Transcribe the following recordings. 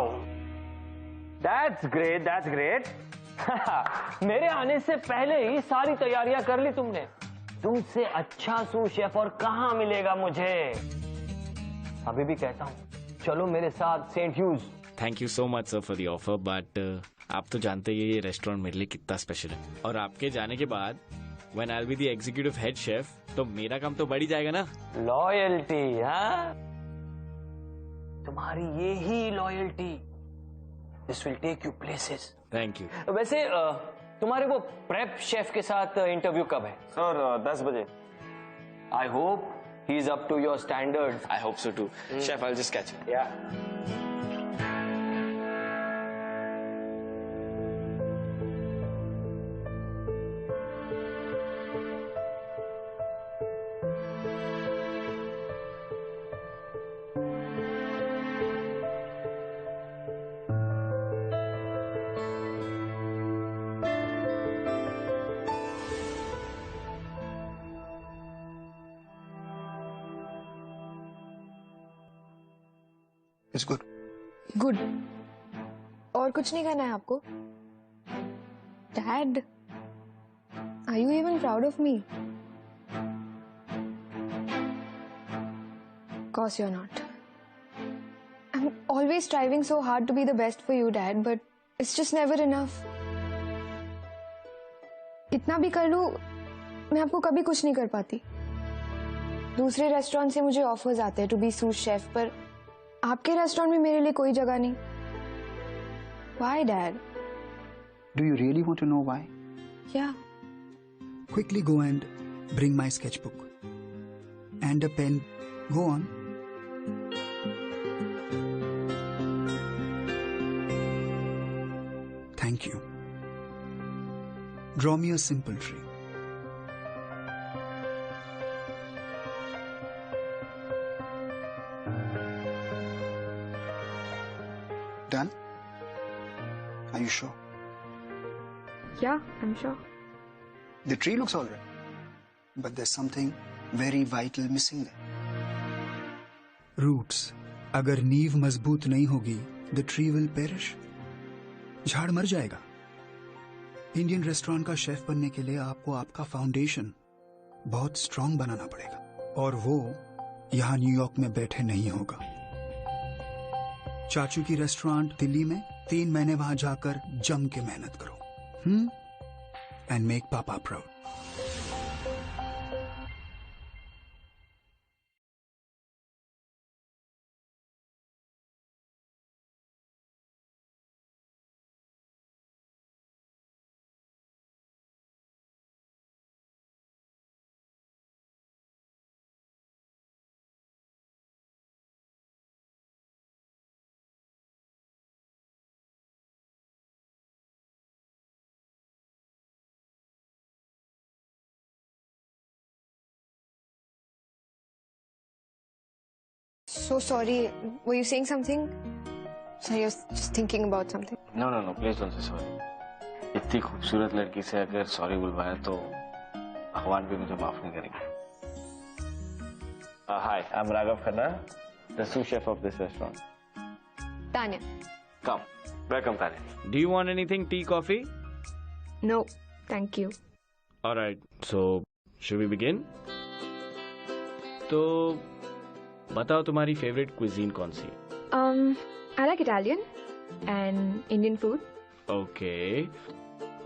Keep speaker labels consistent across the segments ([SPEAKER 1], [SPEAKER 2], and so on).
[SPEAKER 1] Wow, that's great, that's great. मेरे आने से पहले ही सारी तैयारियां कर ली तुमने। तुमसे अच्छा सू शेफ और कहां मिलेगा मुझे। अभी भी कहता हूं, चलो मेरे साथ Saint Hughes.
[SPEAKER 2] Thank you so much sir for the offer, but आप तो जानते ही ये रेस्टोरेंट मेरे लिए कितना स्पेशल है। और आपके जाने के बाद when I will be the executive head chef, तो मेरा काम तो बढ़ ही जाएगा ना।
[SPEAKER 1] लॉयल्टी, हाँ, तुम्हारी ये ही loyalty, this will take you places.
[SPEAKER 2] Thank you.
[SPEAKER 1] वैसे तुम्हारे वो प्रेप शेफ के साथ इंटरव्यू कब है?
[SPEAKER 3] सर 10 बजे।
[SPEAKER 1] I hope he is up to your standards.
[SPEAKER 3] I hope so too. Chef, I will just catch you.
[SPEAKER 1] या
[SPEAKER 4] It's good.
[SPEAKER 5] गुड। और कुछ नहीं करना है आपको? Dad, are you even proud of me? Course you're not. I'm always striving so hard to be the best for you, Dad, but it's just never enough. कितना भी कर लूं, मैं आपको कभी कुछ नहीं कर पाती। दूसरे रेस्टोरेंट से मुझे ऑफर्स आते हैं टू बी सूस शेफ, पर आपके रेस्टोरेंट में मेरे लिए कोई जगह नहीं। Why, Dad?
[SPEAKER 4] Do you really want to know why?
[SPEAKER 5] Yeah.
[SPEAKER 4] Quickly go and bring my sketchbook. And a pen. Go on. Thank you. Draw me a simple tree. Done? Are you sure?
[SPEAKER 5] Yeah, I'm sure.
[SPEAKER 4] The tree looks all right, but there's something very vital missing there. Roots. अगर नींव मजबूत नहीं होगी, the tree will perish. झाड़ मर जाएगा। Indian restaurant का chef बनने के लिए आपको आपका फाउंडेशन बहुत स्ट्रांग बनाना पड़ेगा, और वो यहाँ न्यूयॉर्क में बैठे नहीं होगा। चाचू की रेस्टोरेंट दिल्ली में 3 महीने वहां जाकर जम के मेहनत करो, and make papa proud.
[SPEAKER 5] So sorry. Were you saying something? Sorry, I was just thinking about something.
[SPEAKER 3] No no no, please don't say sorry. इतनी खूबसूरत लड़की से अगर सॉरी बुलवाया तो भगवान भी मुझे माफ नहीं करेंगे। Hi, I am Raghav Khanna, the sous chef of this restaurant.
[SPEAKER 5] Tanya.
[SPEAKER 3] Come, welcome Tanya.
[SPEAKER 2] Do you want anything, tea, coffee?
[SPEAKER 5] No, thank you.
[SPEAKER 2] All right. So, should we begin? तो बताओ तुम्हारी फेवरेट क्विजीन कौन सी है?
[SPEAKER 5] I like Italian and Indian food.
[SPEAKER 2] Okay.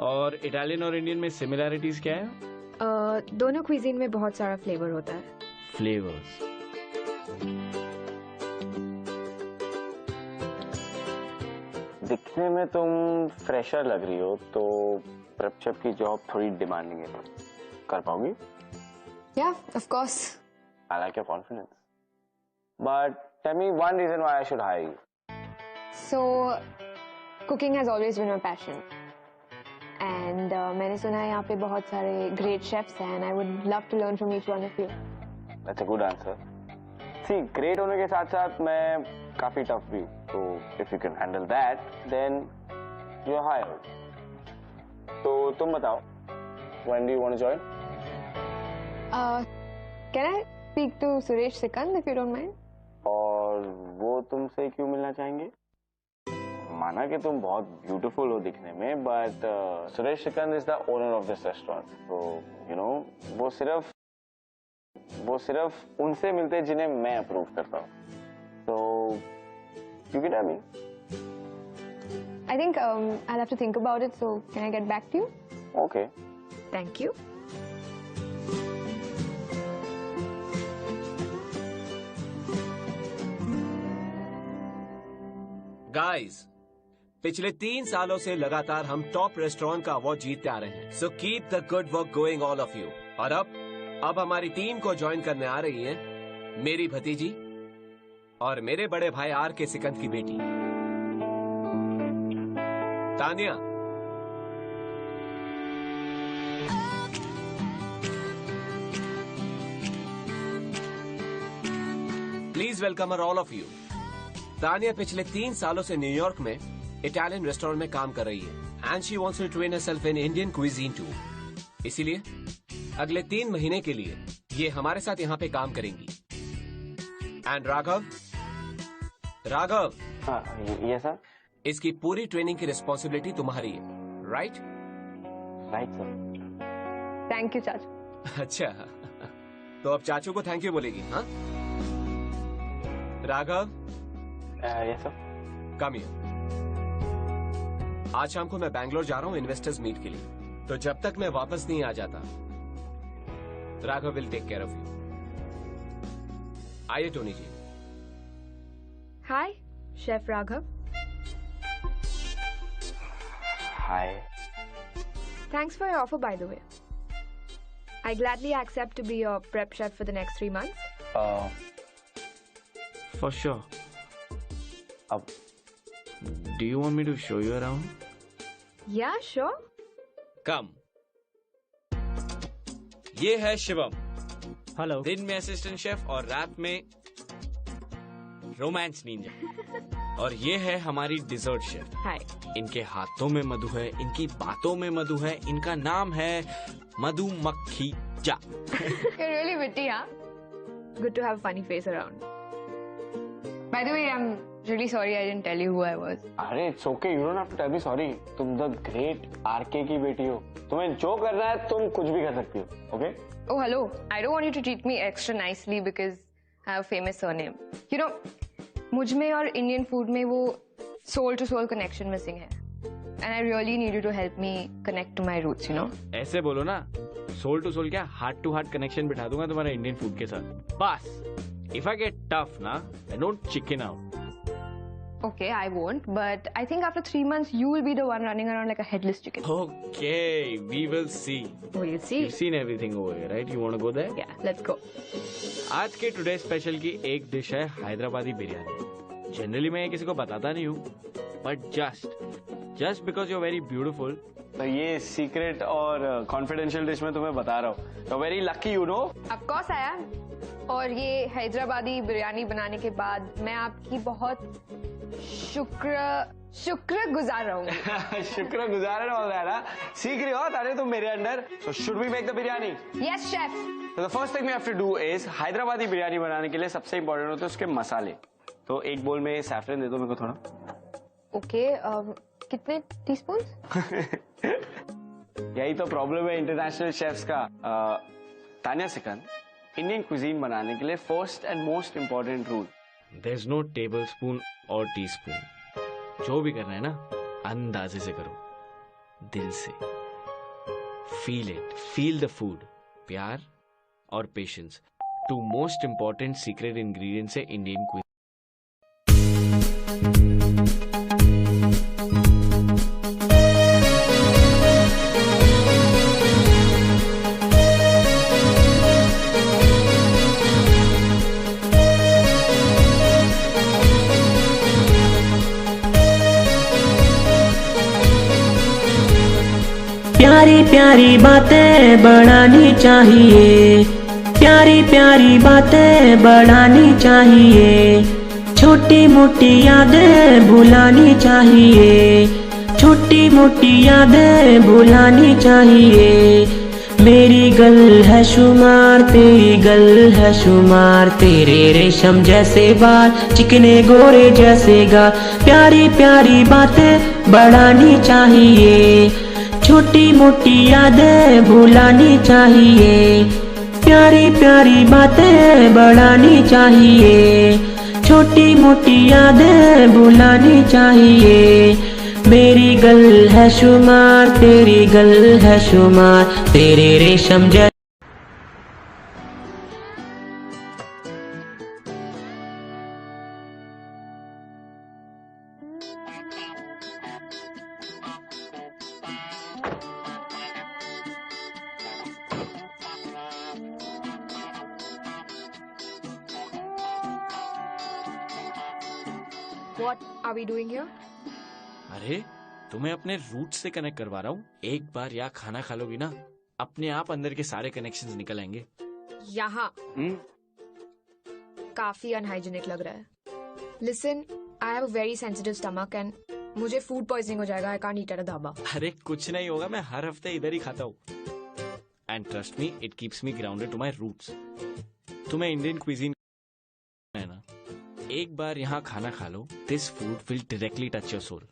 [SPEAKER 2] और Italian और Indian में similarities क्या है?
[SPEAKER 5] दोनों क्विजीन में बहुत सारा फ्लेवर होता है।
[SPEAKER 2] फ्लेवर्स।
[SPEAKER 3] दिखने में तुम फ्रेशर लग रही हो, तो प्रेप शेफ की जॉब थोड़ी डिमांडिंग है। कर पाओगी?
[SPEAKER 5] Yeah, of course.
[SPEAKER 3] I like your confidence. But tell me one reason why I should hire you.
[SPEAKER 5] So, cooking has always been my passion. And मैंने सुना है यहाँ पे बहुत सारे great chefs हैं, and I would love to learn from each one of you.
[SPEAKER 3] That's a good answer. See, great होने के साथ साथ मैं काफी tough भी हूँ, तो if you can handle that, then you're hired. तो तुम बताओ, when do you want to join?
[SPEAKER 5] Can I speak to Suresh Sikand if you don't mind?
[SPEAKER 3] और वो तुमसे क्यों मिलना चाहेंगे? माना कि तुम बहुत ब्यूटीफुल हो दिखने में, but Suresh Shrikant is the owner of this restaurant, तो यू नो वो सिर्फ उनसे मिलते जिन्हें मैं अप्रूव करता हूँ. तो you can tell me.
[SPEAKER 5] I think I'll have to think about it, so can I get back to you?
[SPEAKER 3] Okay.
[SPEAKER 5] Thank you.
[SPEAKER 6] Guys, पिछले 3 सालों से लगातार हम टॉप रेस्टोरेंट का अवार्ड जीतते आ रहे हैं. So keep the good work going all of you. और अब हमारी टीम को ज्वाइन करने आ रही है मेरी भतीजी और मेरे बड़े भाई आर के सिकंद की बेटी Tania. Please welcome her all of you. Tania पिछले 3 सालों से न्यूयॉर्क में इटालियन रेस्टोरेंट में काम कर रही है and she wants to train herself in Indian cuisine too. इसीलिए अगले 3 महीने के लिए ये हमारे साथ यहाँ पे काम करेंगी. एंड राघव,
[SPEAKER 3] हाँ, ये सर.
[SPEAKER 6] इसकी पूरी ट्रेनिंग की रिस्पॉन्सिबिलिटी तुम्हारी है, right?
[SPEAKER 3] Right sir.
[SPEAKER 5] Thank you, चाचू.
[SPEAKER 6] अच्छा, तो अब चाचू को थैंक यू बोलेगी. हाँ Raghav,
[SPEAKER 3] yes sir.
[SPEAKER 6] Come here. आज शाम को मैं बैंगलोर जा रहा हूँ इन्वेस्टर्स मीट के लिए, तो जब तक मैं वापस नहीं आ जाता Raghav will take care of you. आइए Tony ji.
[SPEAKER 5] Hi, Chef Raghav.
[SPEAKER 3] Hi.
[SPEAKER 5] Thanks for your offer, by the way. I gladly accept to be your prep chef for the next 3 months.
[SPEAKER 2] For sure.
[SPEAKER 3] अब
[SPEAKER 2] Do you want me to show you around?
[SPEAKER 5] Yeah, sure.
[SPEAKER 2] Come. ये है Shivam.
[SPEAKER 1] Hello.
[SPEAKER 2] दिन में assistant chef और रात में romance Ninja. और ये है हमारी डिजर्ट शेफ.
[SPEAKER 5] Hi.
[SPEAKER 2] इनके हाथों में मधु है, इनकी बातों में मधु है, इनका नाम है मधुमक्खी जा.
[SPEAKER 5] You're really witty, huh? Good to have a funny face around. By the way, I'm really sorry I didn't tell you who I was.
[SPEAKER 3] अरे it's okay, you don't have to tell me sorry. तुम the great RK की बेटी हो. तुम्हें जो करना है तुम कुछ भी कर सकती हो. Okay?
[SPEAKER 5] Oh, hello. I don't want you to treat me extra nicely because I have a famous surname. You know, मुझ में और इंडियन फूड में वो soul to soul connection missing है. And I really need you to help me connect to my roots, you know?
[SPEAKER 2] ऐसे बोलो ना, soul to soul क्या, हार्ट टू हार्ट कनेक्शन बिठा दूंगा तुम्हारा इंडियन फूड के साथ. बस इफ आई गेट टफ ना, I don't chicken out.
[SPEAKER 5] Okay, I won't. But I think after 3 months, you will be the one running around like a headless chicken.
[SPEAKER 2] Okay, we will see.
[SPEAKER 5] We'll see.
[SPEAKER 2] You've seen everything over here, right? You want to go there?
[SPEAKER 5] Yeah, let's go.
[SPEAKER 2] आज के today special की एक dish है Hyderabadi biryani. Generally मैं किसी को बताता नहीं हूँ, but just because you are very beautiful.
[SPEAKER 3] तो ये सीक्रेट और कॉन्फिडेंशियल डिश में तुम्हें बता रहा हूँ. तो very lucky you know.
[SPEAKER 5] Of course I am. और ये हैदराबादी बिरयानी बनाने के बाद मैं आपकी बहुत शुक्र गुजार रहूंगी.
[SPEAKER 3] शुक्र गुजार हो रहा है ना. सीख रही हो तारे तुम मेरे under. So should we make the biryani?
[SPEAKER 5] Yes, chef.
[SPEAKER 3] So the first thing we have to do is Hyderabadi biryani बनाने के लिए सबसे इम्पोर्टेंट होते हैं उसके मसाले. तो एक बोल में सैफरन दे दो मेरे को थोड़ा.
[SPEAKER 5] Okay, कितने टीस्पून?
[SPEAKER 3] यही तो प्रॉब्लम है इंटरनेशनल शेफ्स का. तानिया सिकंद, इंडियन क्विजीन बनाने के लिए first and most important rule,
[SPEAKER 2] there is no tablespoon और टी स्पून. जो भी करना है ना, अंदाजे से करो, दिल से. Feel it, feel the food. प्यार और patience, 2 most important secret ingredients है इंडियन क्विजीन.
[SPEAKER 7] प्यारी प्यारी बातें बढ़ानी चाहिए, प्यारी प्यारी बातें बढ़ानी चाहिए. छोटी मोटी यादें भुलानी चाहिए, छोटी मोटी यादें भुलानी चाहिए. मेरी गल है शुमार, तेरी गल है शुमार। तेरे रेशम जैसे बाल, चिकने गोरे जैसे गाल। प्यारी प्यारी बातें बढ़ानी चाहिए, छोटी मोटी यादें भुलानी चाहिए। प्यारी प्यारी बातें बढ़ानी चाहिए, छोटी मोटी यादें भुलानी चाहिए। मेरी गल है शुमार, तेरी गल है शुमार। तेरे रेशम जैसे
[SPEAKER 5] What are we doing here?
[SPEAKER 2] अरे तुम्हें अपने रूट से कनेक्ट करवा रहा हूँ। एक बार यहाँ खाना खा लोगी ना, अपने आप अंदर के सारे कनेक्शंस निकल आएंगे।
[SPEAKER 5] यहाँ काफी अनहाइजीनिक लग रहा है। Listen, I have a very sensitive stomach and मुझे फूड पॉइजनिंग हो जाएगा। I can't eat at a धाबा।
[SPEAKER 2] अरे कुछ नहीं होगा, मैं हर हफ्ते इधर ही खाता हूँ। And trust me, it keeps me grounded to my roots. तुम्हें इंडियन क्विजीन है ना, एक बार यहाँ खाना खा लो, this food will directly touch your soul.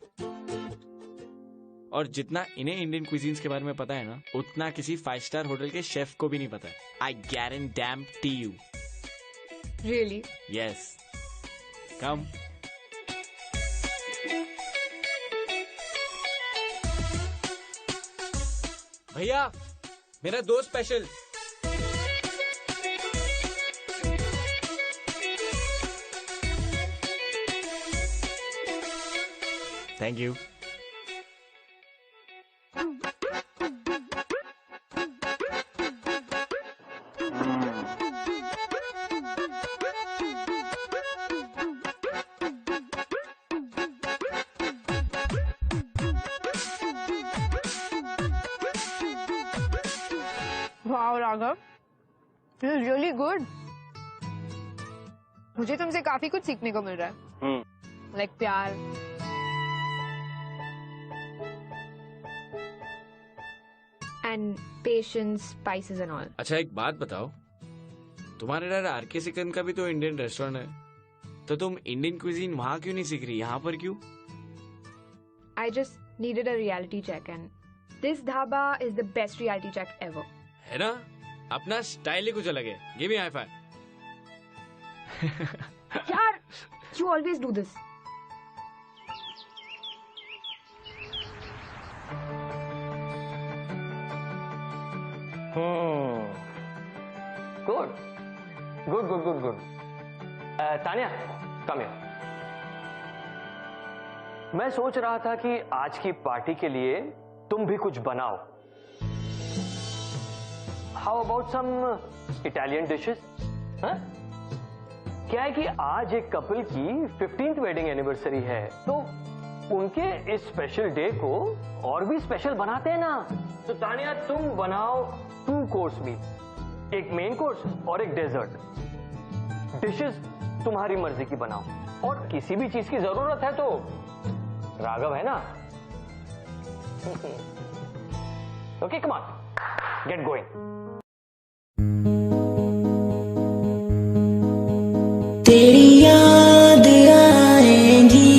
[SPEAKER 2] और जितना इन्हें इंडियन क्विजीन्स के बारे में पता है ना, उतना किसी 5 स्टार होटल के शेफ को भी नहीं पता है। I guarantee you.
[SPEAKER 5] Really?
[SPEAKER 2] Yes, come. भैया, मेरा दो special. Thank you.
[SPEAKER 5] Wow, Raghav, this is really good. मुझे तुमसे काफी कुछ सीखने को मिल रहा है। Like प्यार, and patience, spices and all.
[SPEAKER 2] अच्छा एक बात बताओ, तुम्हारे डर आरके सिकंद का भी तो इंडियन रेस्टोरेंट है, तो तुम इंडियन क्विजीन वहां क्यों नहीं सीख रही, यहाँ पर क्यों?
[SPEAKER 5] I just needed a reality check and this dhaba is the best reality check ever.
[SPEAKER 2] है ना, अपना स्टाइल ही कुछ अलग है। Give me high five.
[SPEAKER 5] यार, you always do this.
[SPEAKER 1] Good. Tania, come here. मैं सोच रहा था कि आज की पार्टी के लिए तुम भी कुछ बनाओ। How about some Italian dishes? हाँ? क्या है कि आज एक कपल की 15th वेडिंग एनिवर्सरी है, तो उनके इस स्पेशल डे को और भी स्पेशल बनाते हैं ना। तो तानिया, तुम बनाओ 2 कोर्स मील, एक मेन कोर्स और एक डेजर्ट। डिशेस तुम्हारी मर्जी की बनाओ, और किसी भी चीज की जरूरत है तो राघव है ना। Okay, come on, get going.
[SPEAKER 7] तेरी याद आएगी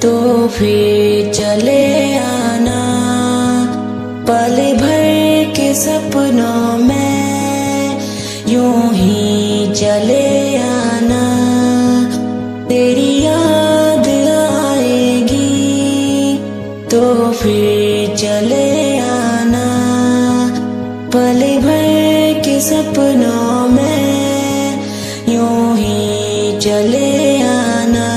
[SPEAKER 7] तो फिर चले आना, पल भर के सपनों में यूं ही चले आना। तेरी याद आएगी तो फिर चले आना, पल भर के सपनों में यूं ही चले आना।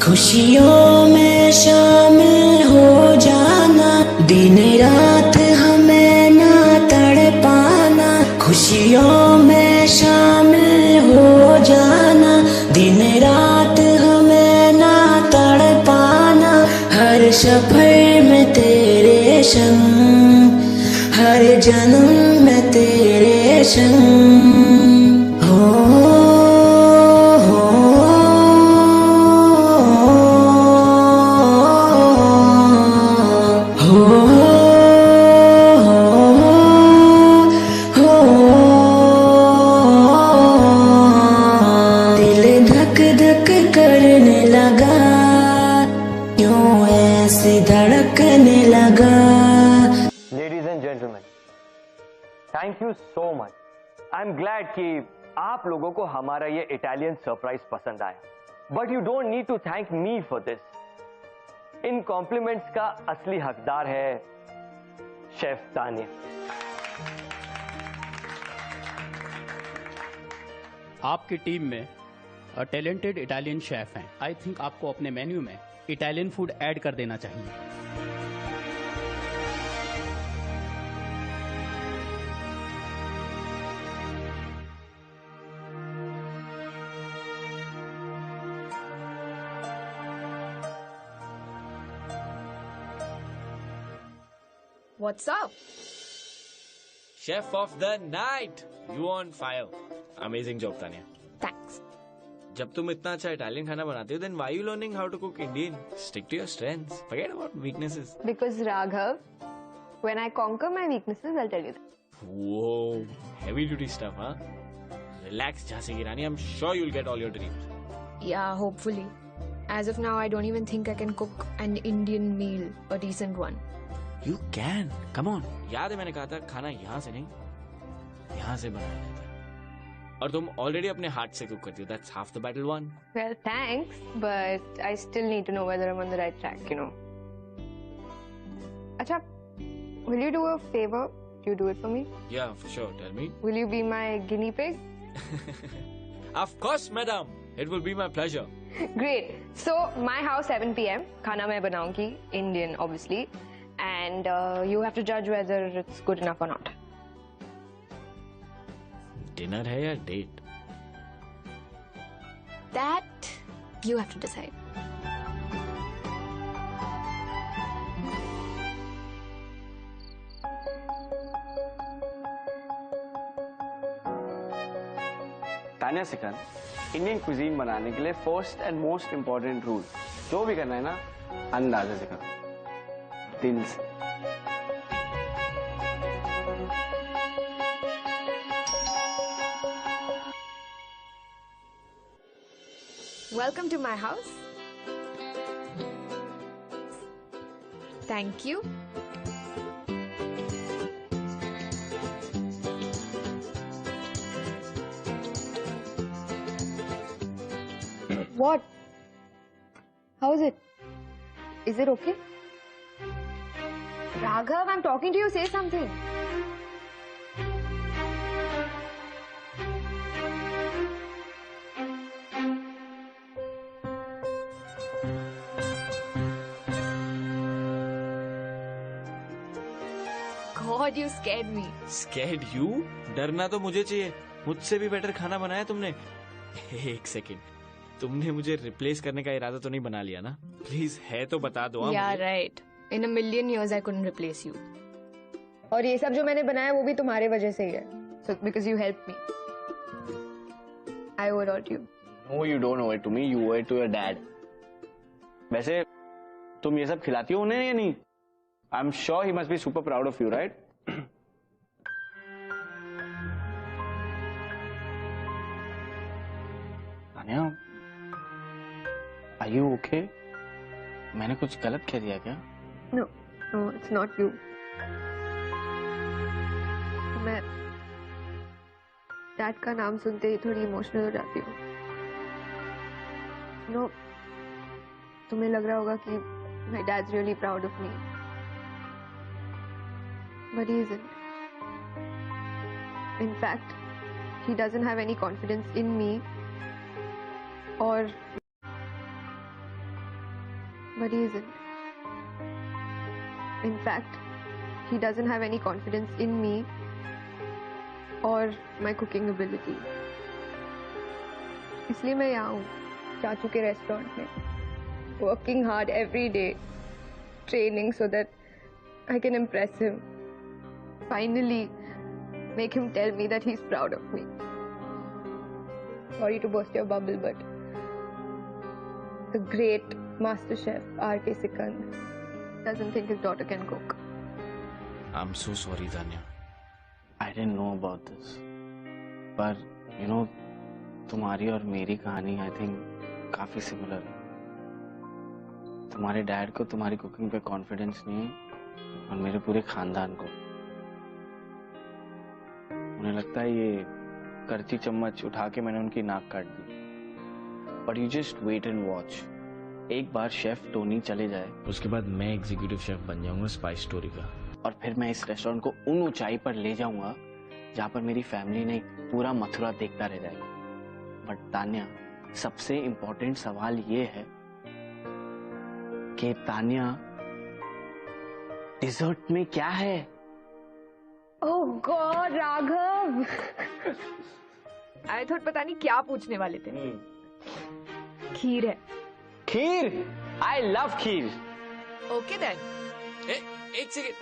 [SPEAKER 7] खुशियों में शामिल हो जाना, दिन रात हमें ना तड़पाना। खुशियों में शामिल हो जाना, दिन रात हमें ना तड़पाना। हर सफर में तेरे संग, हर जन्म में तेरे संग। हो से धड़कने लगा।
[SPEAKER 1] Ladies and gentleman, thank you so much. I am glad कि आप लोगों को हमारा ये इटालियन सरप्राइज पसंद आया, but you don't need to thank me for this. इन कॉम्प्लीमेंट्स का असली हकदार है शेफ तानिया।
[SPEAKER 8] आपकी टीम में टैलेंटेड इटालियन शेफ हैं। आई थिंक आपको अपने मेन्यू में इटालियन फूड ऐड कर देना चाहिए।
[SPEAKER 5] What's up?
[SPEAKER 2] Chef of the night, you on fire. Amazing job Tania.
[SPEAKER 5] Thanks.
[SPEAKER 2] जब तुम इतना अच्छा इटालियन खाना बनाते हो, then why you learning how to cook Indian? Stick to your strengths, forget about weaknesses.
[SPEAKER 5] Because Raghav, when I conquer my weaknesses, I'll tell you that.
[SPEAKER 2] Whoa, heavy duty stuff, huh? Relax, Jhansi ki Rani. I'm sure you'll get all your dreams.
[SPEAKER 5] Yeah, hopefully. As of now, I don't even think I can cook an Indian meal, a decent one.
[SPEAKER 2] You can. Come on. याद है मैंने कहा था खाना यहाँ से नहीं, यहाँ से बनाया जाता है। और तुम ऑलरेडी अपने हाथ से कुक करती हो। That's half the battle won.
[SPEAKER 5] Well, thanks, but I still need to know whether I'm on the right track, you know. Acha, will you do a favor? Do you do it for me?
[SPEAKER 2] Yeah, for sure. Tell me.
[SPEAKER 5] Will you be my guinea pig?
[SPEAKER 2] Of course, madam. It will be my pleasure.
[SPEAKER 5] Great. So, my house 7 p.m. खाना मैं बनाऊंगी, Indian, obviously. And you have to judge whether it's good enough or not.
[SPEAKER 2] Dinner है या date?
[SPEAKER 5] That you have to decide.
[SPEAKER 3] Tania Sikand, Indian cuisine बनाने के लिए first and most important rule, जो भी करना है ना, अंदाजे से करो, दिल से।
[SPEAKER 5] Welcome to my house. Thank you. What? How is it? Is it okay? Raghav, I'm talking to you. Say something. God, you scared me.
[SPEAKER 2] Scared you? डरना तो मुझे चाहिए। मुझसे भी बेटर खाना बनाया तुमने। एक सेकेंड, तुमने मुझे रिप्लेस करने का इरादा तो नहीं बना लिया ना? प्लीज है तो बता दो।
[SPEAKER 5] Yeah, right. In a million years, I couldn't replace you. और ये सब जो मैंने बनाया वो भी तुम्हारे वजह से ही है. So because you helped me. I owe it all to you.
[SPEAKER 3] No, you don't owe it to me. You owe it to your dad. वैसे तुम ये सब खिलाती हो उन्हें या नहीं? I'm sure he must be super proud of you, right? Tania, are you okay? मैंने कुछ गलत कह दिया क्या?
[SPEAKER 5] No, it's not you. मैं डैड का नाम सुनते ही थोड़ी इमोशनल हो जाती हूँ। No, तुम्हें लग रहा होगा कि my dad's really proud of me, but he isn't. In fact, he doesn't have any confidence in me, or but he isn't. In fact, he doesn't have any confidence in me or my cooking ability. इसलिए मैं यहाँ हूँ, चाचू के restaurant में, working hard every day, training so that I can impress him. Finally, make him tell me that he's proud of me. Sorry to burst your bubble, but the great master chef R.K. Sikand doesn't think his daughter can cook.
[SPEAKER 2] I'm so sorry, Tanya.
[SPEAKER 3] I didn't know about this. पर you know, तुम्हारी और मेरी कहानी I think काफी similar है।
[SPEAKER 2] तुम्हारे dad को तुम्हारी कुकिंग पे कॉन्फिडेंस नहीं है और मेरे पूरे खानदान को। उन्हें लगता है ये करची चम्मच उठा के मैंने उनकी नाक काट दी। But you just wait and watch. एक बार शेफ टोनी चले जाए उसके बाद मैं एग्जीक्यूटिव शेफ बन जाऊंगा स्पाइस स्टोरी का, और फिर मैं इस रेस्टोरेंट को उन ऊंचाई पर ले जाऊंगा जहां पर मेरी फैमिली नहीं पूरा मथुरा देखता रह जाएगा। बट तान्या, सबसे इंपॉर्टेंट सवाल ये है कि तान्या, डिजर्ट में क्या है?
[SPEAKER 5] Oh god Raghav, I thought पता नहीं क्या पूछने वाले थे। खीर है।
[SPEAKER 3] खीर, I love kheer.
[SPEAKER 5] Okay then.
[SPEAKER 6] एक second.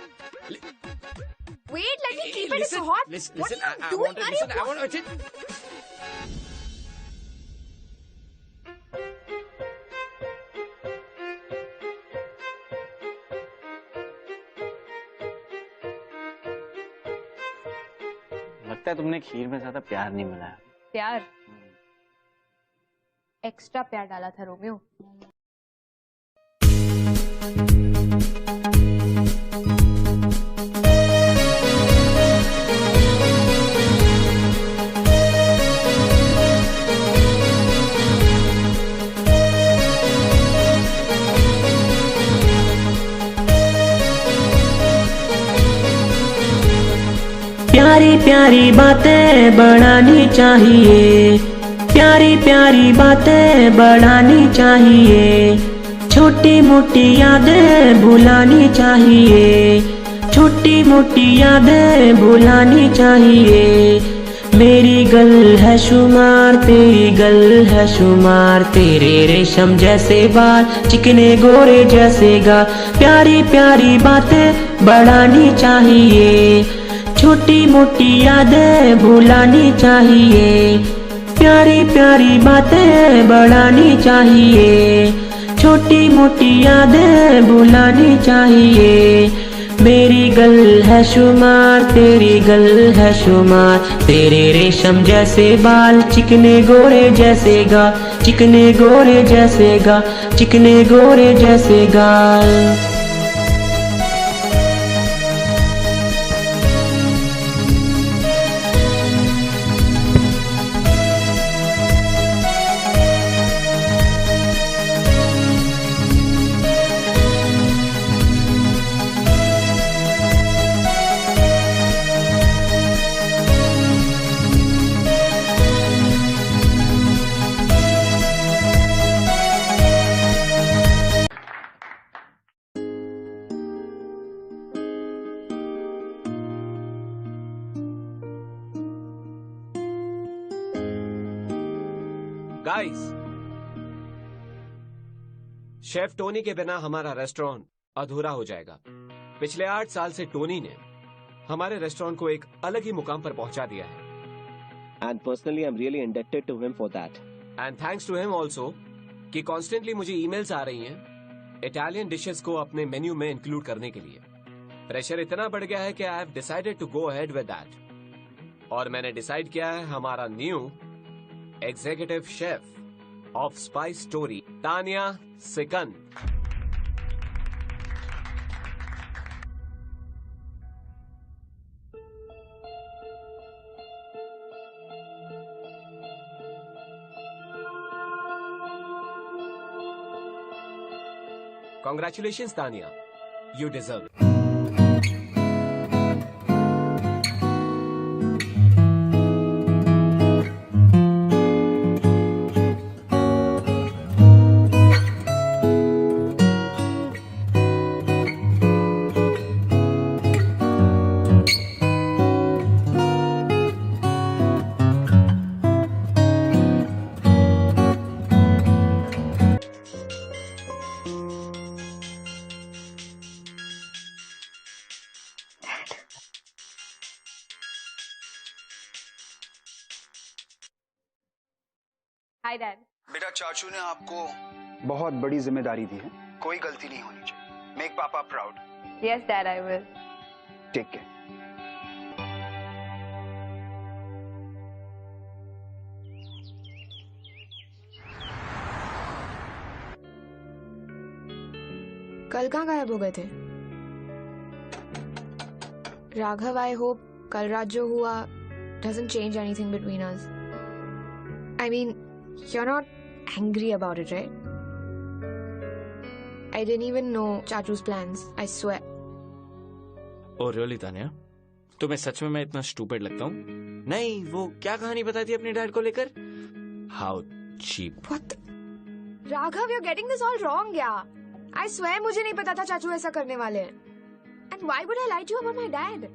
[SPEAKER 5] Wait, let me keep it. It's hot.
[SPEAKER 6] Listen,
[SPEAKER 5] What are
[SPEAKER 6] I
[SPEAKER 5] you
[SPEAKER 6] want
[SPEAKER 5] doing?
[SPEAKER 6] to listen. I want to.
[SPEAKER 2] लगता है तुमने खीर में ज्यादा प्यार नहीं मिलाया।
[SPEAKER 5] प्यार? एक्स्ट्रा प्यार डाला था रोमियो।
[SPEAKER 7] प्यारी प्यारी बातें बढ़ानी चाहिए, प्यारी प्यारी बातें बढ़ानी चाहिए, छोटी मोटी यादें भुलानी चाहिए, छोटी मोटी यादें भुलानी चाहिए। मेरी गल है शुमार, तेरी गल है शुमार, तेरे रेशम जैसे बाल, चिकने गोरे जैसे गाल, प्यारी प्यारी बातें बढ़ानी चाहिए, छोटी मोटी यादें भुलानी चाहिए, प्यारी प्यारी बातें बढ़ानी चाहिए, छोटी मोटी यादें भुलानी चाहिए। मेरी गल है शुमार, तेरी गल है शुमार, तेरे रेशम जैसे बाल, चिकने गोरे जैसे गाल, चिकने गोरे जैसे गाल, चिकने गोरे जैसे गाल।
[SPEAKER 6] गाइस, शेफ टोनी के बिना हमारा रेस्टोरेंट अधूरा हो जाएगा। पिछले 8 साल से टोनी ने हमारे रेस्टोरेंट को एक अलग ही मुकाम पर पहुंचा दिया है।
[SPEAKER 9] And personally, I'm really indebted to him for that.
[SPEAKER 6] And thanks to him also कि कॉन्स्टेंटली मुझे ईमेल्स आ रही हैं इटालियन डिशेस को अपने मेन्यू में इंक्लूड करने के लिए। प्रेशर इतना बढ़ गया है कि I have decided to go ahead with that, और मैंने डिसाइड किया है हमारा new executive chef of Spice Story, Tania Sikand. Congratulations, Tanya. You deserve it.
[SPEAKER 5] Hi dad.
[SPEAKER 4] बेटा, चाचू ने आपको बहुत बड़ी जिम्मेदारी दी है, कोई गलती नहीं होनी चाहिए। Make papa proud.
[SPEAKER 5] Yes dad, I will.
[SPEAKER 4] Take care.
[SPEAKER 5] कल कहाँ गायब हो गए थे? राघव, आई होप कल रात जो हुआ doesn't change anything between us. I mean, you're not angry about it, right? I didn't even know Chachu's plans, I swear.
[SPEAKER 2] Oh really Tania, तुम्हें सच में मैं इतना स्टूपिड लगता हूँ? नहीं, वो क्या कहानी बताई थी अपने डैड को लेकर? How cheap.
[SPEAKER 5] What? Raghav, you're getting this all wrong, yeah. I swear मुझे नहीं पता था चाचू ऐसा करने वाले हैं. And why would I lie to you about my dad?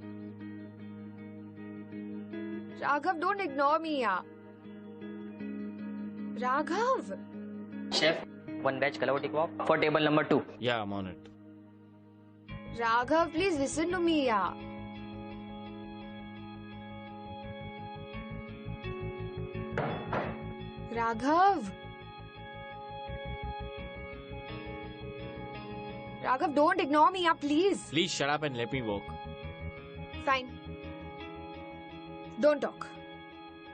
[SPEAKER 5] Raghav, don't ignore me, yeah. Raghav.
[SPEAKER 1] Chef, one veg kalawati kebab for table number 2.
[SPEAKER 2] या I'm on it.
[SPEAKER 5] Raghav, please listen to me, yeah. Raghav. Raghav, don't ignore me, yeah, please.
[SPEAKER 2] Please shut up and let me walk.
[SPEAKER 5] Fine. Don't talk.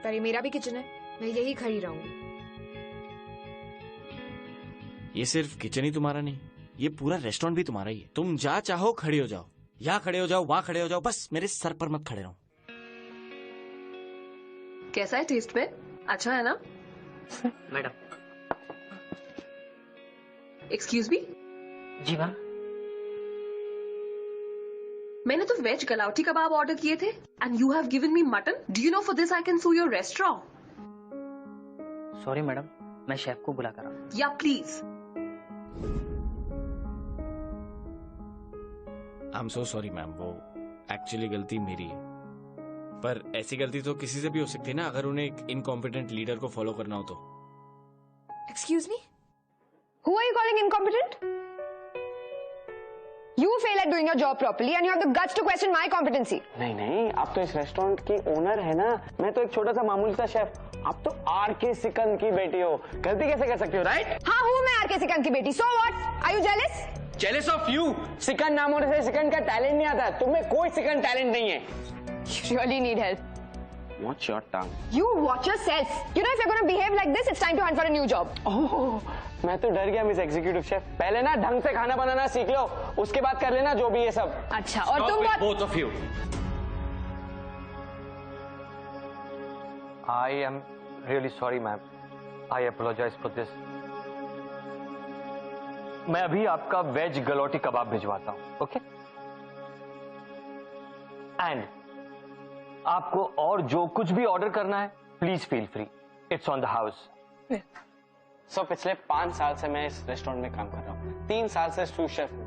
[SPEAKER 5] पर ये मेरा भी kitchen है, मैं यही खड़ी रहूंगी.
[SPEAKER 2] ये सिर्फ किचन ही तुम्हारा नहीं, ये पूरा रेस्टोरेंट भी तुम्हारा ही है. तुम जहाँ चाहो खड़े हो जाओ, यहाँ खड़े हो जाओ, वहाँ खड़े हो जाओ, बस मेरे सर पर मत खड़े रहो.
[SPEAKER 10] कैसा है टेस्ट में? अच्छा है ना?
[SPEAKER 1] मैडम.
[SPEAKER 10] Excuse me.
[SPEAKER 1] जी मैम.
[SPEAKER 10] मैंने तो वेज गलाउटी कबाब ऑर्डर किए थे and you have given me mutton. Do you know for this I can sue your restaurant.
[SPEAKER 1] Sorry madam, मैं शेफ को बुला कर रहा हूँ.
[SPEAKER 10] या please.
[SPEAKER 2] I am so sorry ma'am, वो एक्चुअली गलती मेरी है. पर ऐसी गलती तो किसी से भी हो सकती है ना, अगर उन्हें एक इनकॉम्पिटेंट लीडर को फॉलो करना हो तो.
[SPEAKER 5] Excuse me? Who are you calling incompetent? You fail at doing your job properly and you have the guts to question my competency.
[SPEAKER 3] नहीं नहीं, आप तो इस रेस्टोरेंट की ओनर है ना, मैं तो एक छोटा सा मामूली सा शेफ. आप तो आर.के. सिकंद की बेटी हो, गलती कैसे कर सकती हो, राइट?
[SPEAKER 5] हाँ, हूँ मैं आर.के. सिकंद की बेटी. So what? Are you jealous?
[SPEAKER 3] Jealous of you. Sikand नाम होने से सिकंद का टैलेंट नहीं आता, तुम्हें कोई सिकंद टैलेंट नहीं है.
[SPEAKER 5] You really need help.
[SPEAKER 3] Watch your tongue.
[SPEAKER 5] You watch yourself. You know if you're going to behave like this, it's time to hunt for a new job.
[SPEAKER 3] ओह, मैं तो डर गया मिस एग्जीक्यूटिव शेफ. पहले ना ढंग से खाना बनाना सीख लो, उसके बाद कर लेना जो भी ये सब.
[SPEAKER 5] अच्छा, और तुम बात.
[SPEAKER 2] Both of you.
[SPEAKER 1] I am really sorry ma'am. I apologize for this. मैं अभी आपका वेज गलौटी कबाब भिजवाता हूँ, ओके? एंड आपको और जो कुछ भी ऑर्डर करना है, please feel free. It's on the house.
[SPEAKER 3] So पिछले 5 साल से मैं इस रेस्टोरेंट में काम कर रहा हूँ. 3 साल से सूस शेफ हूँ.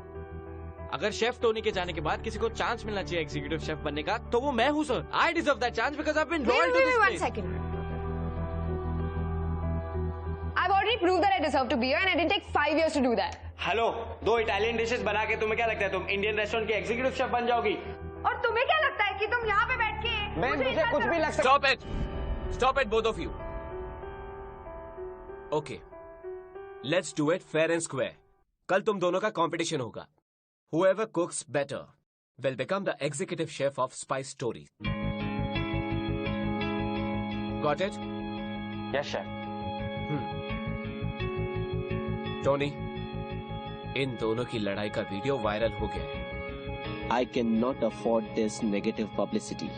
[SPEAKER 2] अगर शेफ टोनी के जाने के बाद किसी को चांस मिलना चाहिए एग्जीक्यूटिव शेफ बनने का, तो वो मैं हूँ sir. I deserve that chance because I have been loyal to this
[SPEAKER 5] One
[SPEAKER 2] place.
[SPEAKER 5] second. I've already proved that I deserve to be here and I didn't take 5 years to do that.
[SPEAKER 3] Hello, 2 Italian dishes बना के तुम्हें क्या लगता है तुम Indian restaurant की executive chef बन जाओगी?
[SPEAKER 5] और तुम्हें क्या लगता है कि तुम यहाँ पे बैठ के
[SPEAKER 3] मुझे कुछ भी लग सकता.
[SPEAKER 6] Stop it. Stop it both of you. Okay, let's do it fair and square. कल तुम दोनों का कंपटीशन होगा. Whoever cooks better will become the executive chef of Spice Story. Got it?
[SPEAKER 3] Yes chef.
[SPEAKER 6] Tony, इन दोनों की लड़ाई का वीडियो वायरल हो गया है.
[SPEAKER 9] I cannot afford this negative publicity.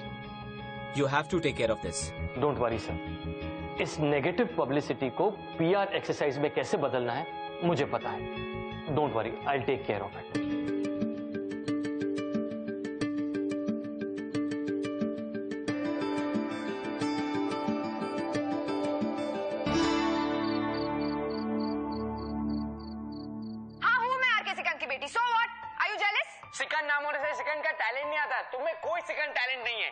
[SPEAKER 6] You have to take care of this.
[SPEAKER 1] Don't worry sir. इस negative publicity को पीआर एक्सरसाइज में कैसे बदलना है मुझे पता है. Don't worry, I will take care of it.
[SPEAKER 3] Sikand नाम होने से सिकंद का टैलेंट नहीं आता, तुम्हें कोई सिकंद टैलेंट नहीं है.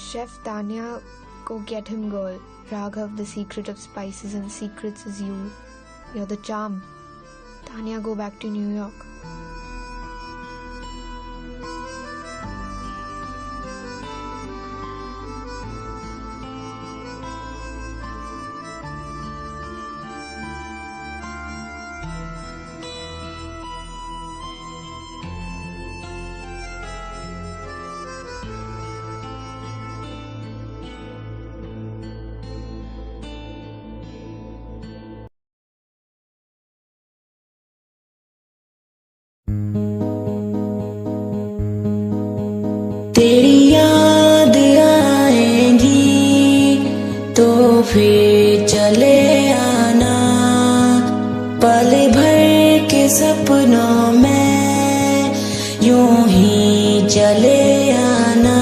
[SPEAKER 5] Chef Tanya, go get him, girl. Raghav, the secret of spices and secrets is you. You're the charm. Tanya, go back to New York.
[SPEAKER 7] पल भर के सपनों में यूं ही चले आना,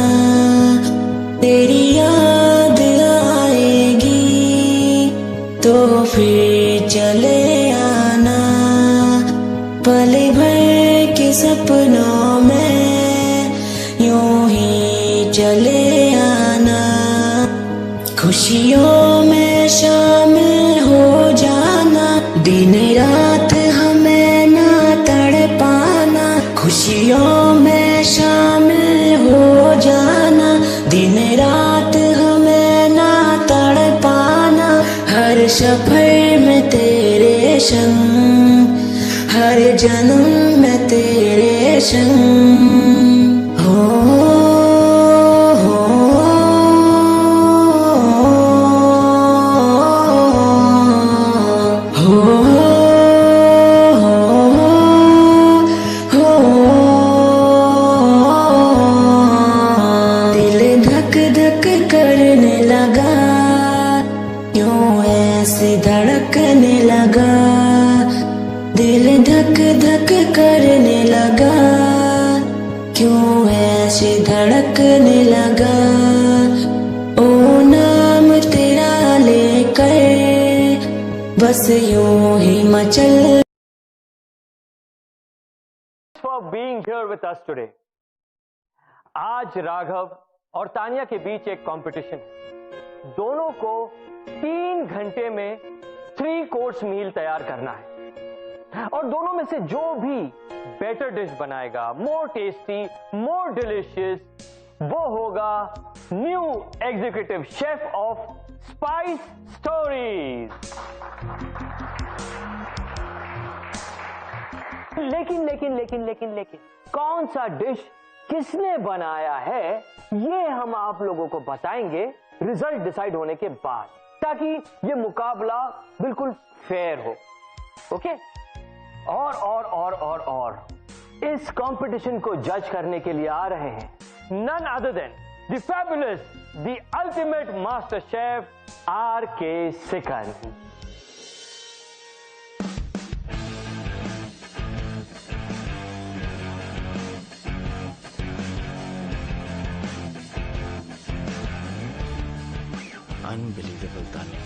[SPEAKER 7] तेरी याद आएगी तो फिर चले आना, पल भर के सपनों में यूं ही चले आना, खुशियों में शामिल हो जाना, दिन रात हमें ना तड़पाना, खुशियों में शामिल हो जाना, दिन रात हमें ना तड़पाना, हर सफर में तेरे संग, हर जन्म में तेरे संग हो। धड़कने लगा, दिल धक धक करने लगा, क्यों ऐसे धड़कने लगा, ओ नाम तेरा लेकर बस यूं ही मचल।
[SPEAKER 1] For being here with us today. आज राघव और तानिया के बीच एक कंपटीशन है। दोनों को 3 घंटे में 3 कोर्स मील तैयार करना है और दोनों में से जो भी बेटर डिश बनाएगा, मोर टेस्टी, मोर डिलिशियस, वो होगा new executive chef of spice stories. लेकिन कौन सा डिश किसने बनाया है ये हम आप लोगों को बताएंगे रिजल्ट डिसाइड होने के बाद, ताकि ये मुकाबला बिल्कुल फेयर हो। ओके? और इस कंपटीशन को जज करने के लिए आ रहे हैं none other than the fabulous, the ultimate master chef R K. Sikand.
[SPEAKER 2] Unbelievable Tania,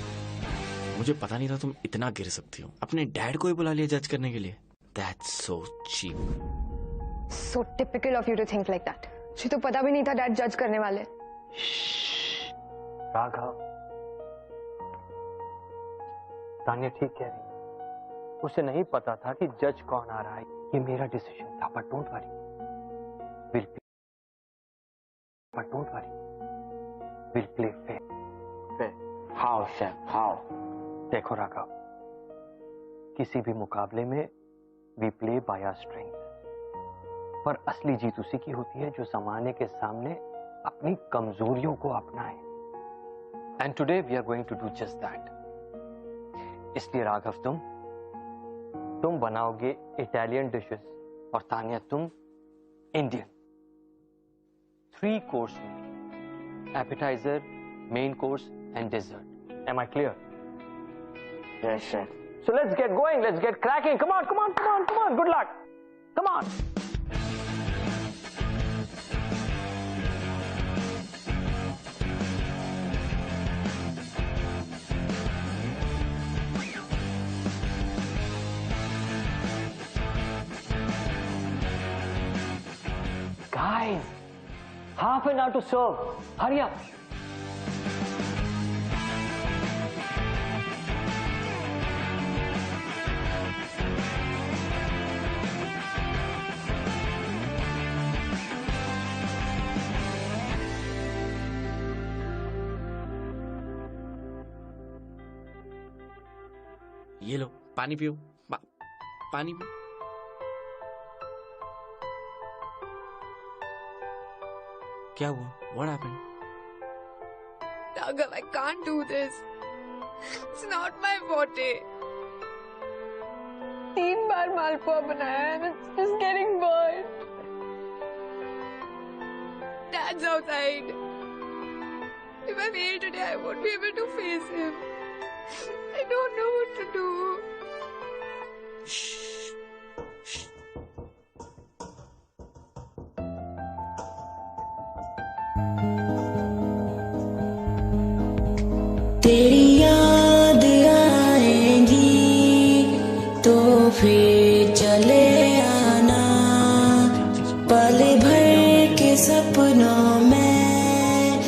[SPEAKER 2] मुझे पता नहीं था तुम इतना गिर सकती हो। अपने डैड को ही बुला लिया जज करने के लिए। That's so cheap.
[SPEAKER 5] So typical of you to think like that. मुझे तो पता भी नहीं था डैड जज करने वाले।
[SPEAKER 1] राघव, तानिया ठीक कह रही है। उसे नहीं पता था कि जज कौन आ रहा है। ये मेरा डिसीजन था, but don't worry. We'll play fair.
[SPEAKER 3] How, chef? How?
[SPEAKER 1] देखो राघव, किसी भी मुकाबले में we play by our strength, पर असली जीत उसी की होती है जो जमाने के सामने अपनी कमजोरियों को अपनाए। And today we are going to do just that. इसलिए राघव तुम बनाओगे इटालियन डिशेस और तानिया तुम Indian. 3 course meal, appetizer, main course and dessert. Am I clear?
[SPEAKER 3] Yes, chef.
[SPEAKER 1] So let's get going. Let's get cracking. Come on. Good luck. Come on. Guys, half an hour to serve. Hurry up.
[SPEAKER 2] ये लो, पानी पियो। पानी पियो। क्या हुआ? What happened?
[SPEAKER 5] Raghav, I can't do this. It's not my forte. 3 बार मालपुआ बनाया and it's just getting burned. Dad's outside. If I fail today, I won't be able to face him. I don't know what to do.
[SPEAKER 7] तेरी याद आएगी तो फिर चले आना, पल भर के सपनों में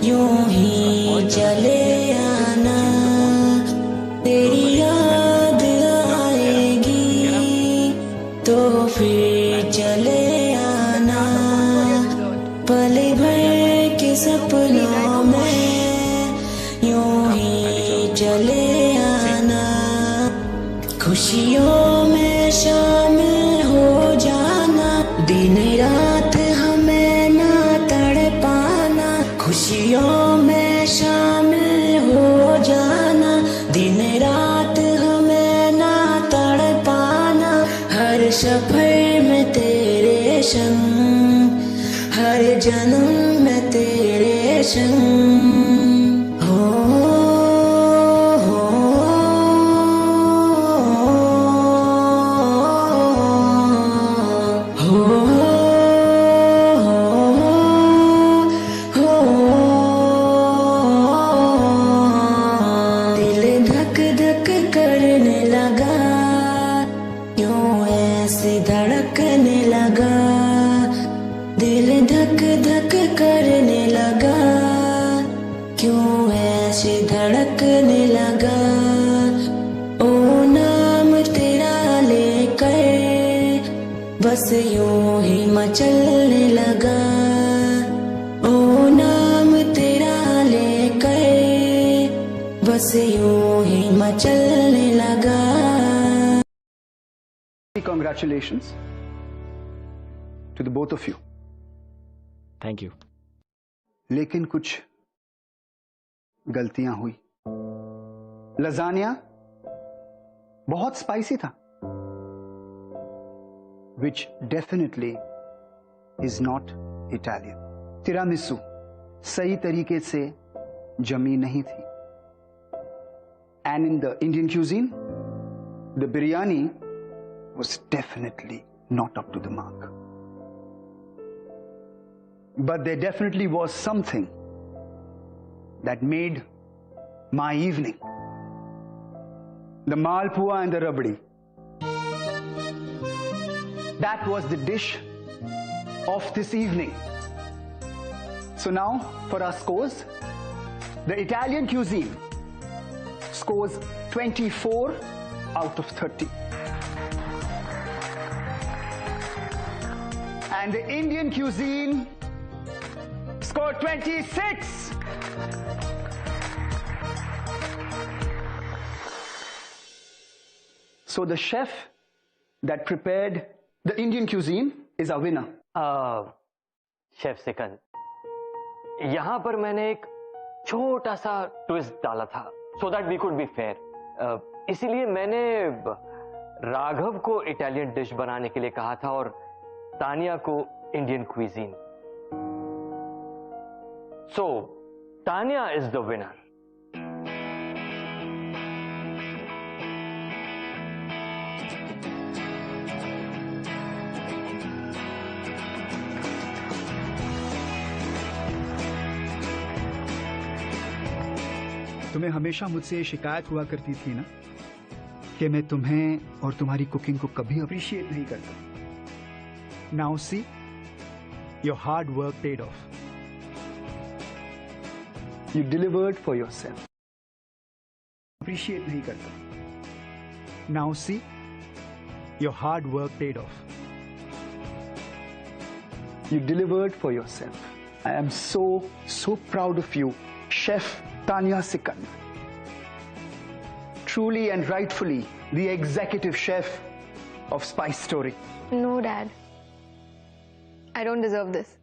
[SPEAKER 7] यूं ही चले आना। तेरी याद आएगी तो फिर चले आना, पल भर के सपनों में यूं ही चले आना। खुशियों में शामिल हो जाना, दिन रात हमें ना तड़पाना। खुशियों में शामिल हो जाना, दिन रात हमें ना तड़पाना। हर सफर में तेरे संग, हर जन्म में तेरे संग। दिल धक धक करने लगा, यूं ऐसे धड़कने लगा। दिल धक धक करने लगा, क्यों ऐसे धड़कने लगा। ओ नाम तेरा लेकर बस यूं ही मचलने लगा। ओ नाम तेरा लेकर बस यूं ही मचलने लगा।
[SPEAKER 4] Congratulations to the both of you.
[SPEAKER 2] Thank you.
[SPEAKER 4] लेकिन कुछ गलतियां हुई। लजानिया बहुत स्पाइसी था, which definitely is not Italian. Tiramisu सही तरीके से जमी नहीं थी। And in the Indian cuisine, the biryani was definitely not up to the mark. But there definitely was something that made my evening. The malpua and the rabdi. That was the dish of this evening. So now for our scores, the Italian cuisine scores 24 out of 30. And the Indian cuisine scored 26. So the chef that prepared the Indian cuisine is our winner.
[SPEAKER 1] Chef Sikand, यहाँ पर मैंने एक छोटा सा twist डाला था so that we could be fair. इसीलिए मैंने राघव को इटालियन डिश बनाने के लिए कहा था और तानिया को Indian cuisine. So Tanya is the winner.
[SPEAKER 4] तुम्हें हमेशा मुझसे ये शिकायत हुआ करती थी ना कि मैं तुम्हें और तुम्हारी कुकिंग को कभी अप्रिशिएट नहीं करता. Now see, your hard work paid off. You delivered for yourself. Appreciate नहीं करता. Now see, your hard work paid off. You delivered for yourself. I am so proud of you, Chef Tanya Sikand. Truly and rightfully the executive chef of Spice Story.
[SPEAKER 5] No, Dad. I don't deserve this.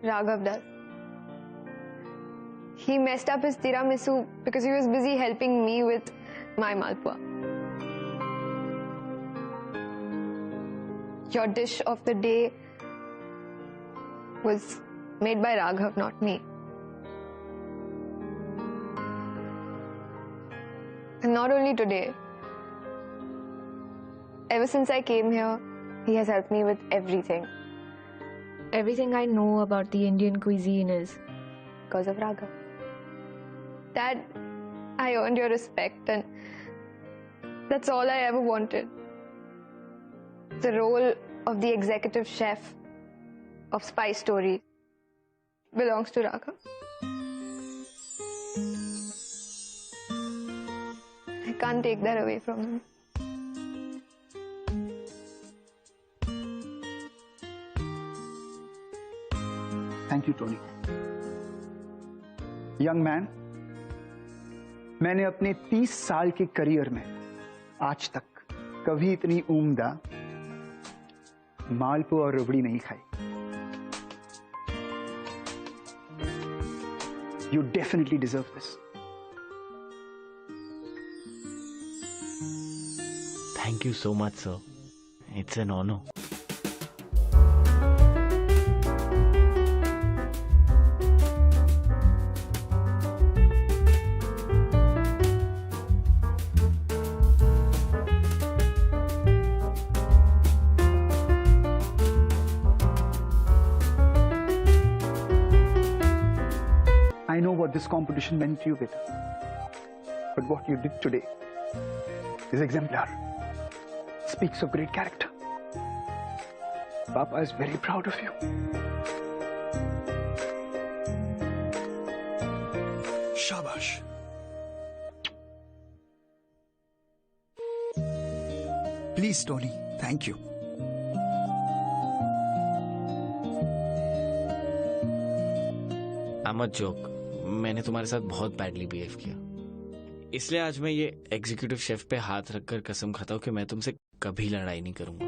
[SPEAKER 5] Raghav does. He messed up his tiramisu because he was busy helping me with my malpua. Your dish of the day was made by Raghav, not me. And not only today. Ever since I came here, he has helped me with everything. Everything I know about the Indian cuisine is because of Raghav. Dad, I earned your respect, and that's all I ever wanted. The role of the executive chef of Spice Story belongs to Raghav. I can't take that away from him.
[SPEAKER 4] Thank you Tony. Young man, मैंने अपने 30 साल के career में आज तक कभी इतनी उम्दा मालपुआ और रबड़ी नहीं खाई। You definitely deserve this.
[SPEAKER 2] Thank you so much sir, it's an honour.
[SPEAKER 4] I know what this competition meant to you, beta. But what you did today is exemplar. Speaks of great character. Papa is very proud of you. Shabash. Please, Tony. Thank you.
[SPEAKER 2] मत joke, मैंने तुम्हारे साथ बहुत badly behave किया, इसलिए आज मैं ये एग्जीक्यूटिव शेफ पे हाथ रखकर कसम खाता हूँ कि मैं तुमसे कभी लड़ाई नहीं करूंगा।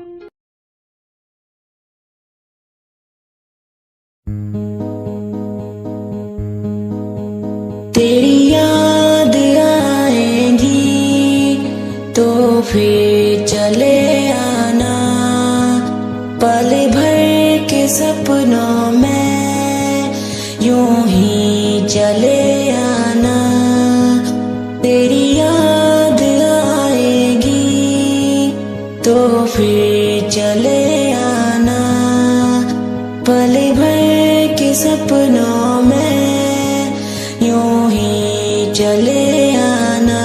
[SPEAKER 7] तेरी याद आएगी तो फिर चले आना, पल भर के सपनों में यूं ही चले आना। तेरी याद आएगी तो फिर चले आना, पल भर के सपनों में यूं ही चले आना।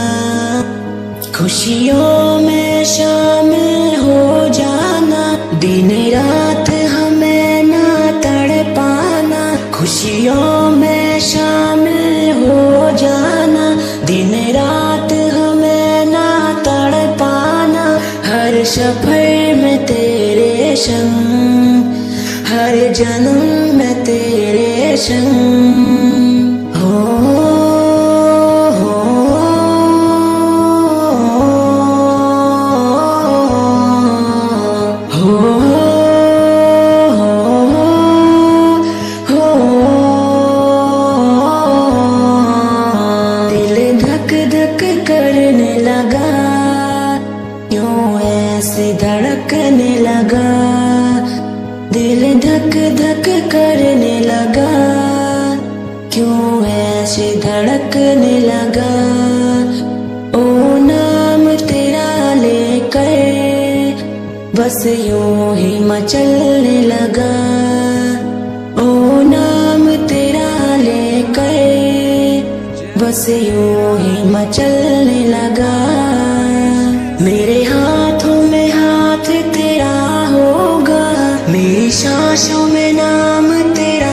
[SPEAKER 7] खुशियों में शामिल हो जाना, दिन रात हमें ना तड़पाना। खुशियों में शामिल हो जाना, दिन रात हमें ना तड़पाना। हर सफर में तेरे संग, हर जन्म में तेरे संग हो। धड़कने लगा, दिल धक धक करने लगा, क्यों ऐसे धड़कने लगा। ओ नाम तेरा लेकर बस यूं ही मचलने लगा। ओ नाम तेरा लेकर बस यूं ही मचलने लगा।